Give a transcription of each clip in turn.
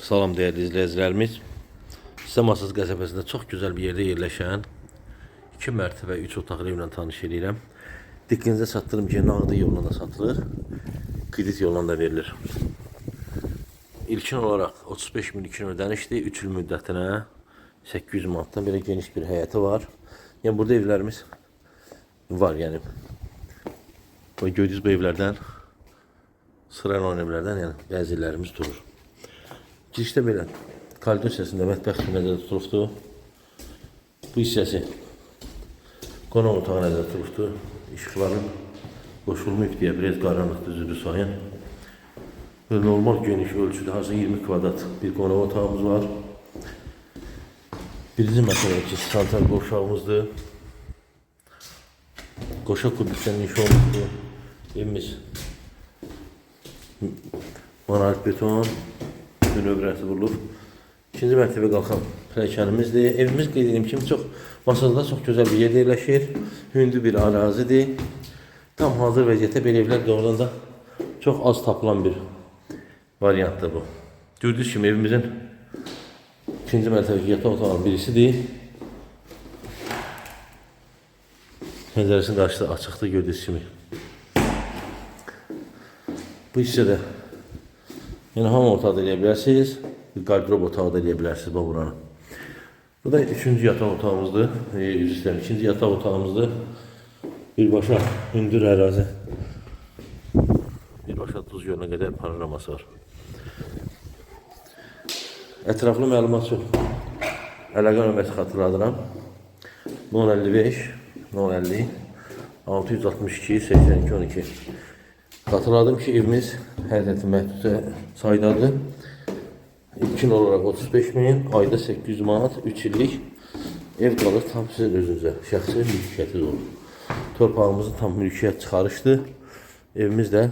Salam değerli izləyicilərimiz. Səmasız qəsəbəsində çox gözəl bir yerdə yerləşən 2 mərtəbə 3 otaqlı evlə tanış edirəm. Diqqətinizə çatdırım ki, nağdı yolla da satılır, kredit yolla da verilir. İlkin olaraq 35 min ilkin ödənişdir, 3 il müddətinə 800 manatdan belə geniş bir həyəti var. Yəni burada evlərimiz var, yəni. Bu gördüyünüz bu evlərdən, sıra olan evlərdən yəni bəzi evlərimiz durur. Girişdə belə koridor hissəsində mətbəx nəzərdə tutulubdur. Bu hissəsi qonaq otağı nəzərdə tutulubdur. İşıqların qoşulmayıb deyə biraz qaranlıqdır, üzrü sayın. Normal geniş ölçüdə hazır 20 kvadrat bir qonaq otağımız var. Birinci mərtəbədəki santral qovşağımızdır. Qoşa kurbüsdən inşa olunubdur. Evimiz monolit beton növrəsi vurulur. İkinci mərtəbə qalxan pilləkənimizdir. Evimiz qeyd edeyim ki, masada çox gözəl bir yerdə yerləşir. Hündür bir arazidir. Tam hazır vəziyyətdə belə evlər doğrudan da çox az tapılan bir variantdır bu. Gördüyünüz kimi evimizin ikinci mərtəbədəki yataq otağının birisidir. Pəncərəsinin qarşısı açıqdır, gördüyünüz kimi. Bu hissədə yəni hamam otağı da eləyə bilərsiniz, bir qardirob otağı da eləyə bilərsiniz bu buranı. Bu da üçüncü yataq otağımızdır, ikinci yataq otağımızdır. Birbaşa hündür ərazi, birbaşa Tuz gölünə qədər panoraması var. Ətraflı məlumat çox. Əlaqə nömrəsi xatırladıram. 055 050 662 82 12. Xatırladım ki, evimiz həqiqətən məhdud saydadır. İlkin olaraq 35 min, ayda 800 manat, 3 illik ev qalır tam sizin özünüzə. Şəxsi mülkiyyəti olur. Torpağımızın tam mülkiyyət çıxarışdır. Evimiz də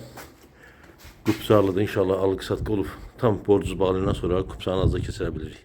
Qupçarlıdır. İnşallah alıq-satqı olub. Tam borcuz bağlayandan sonra Qupçarını azda keçirə bilirik.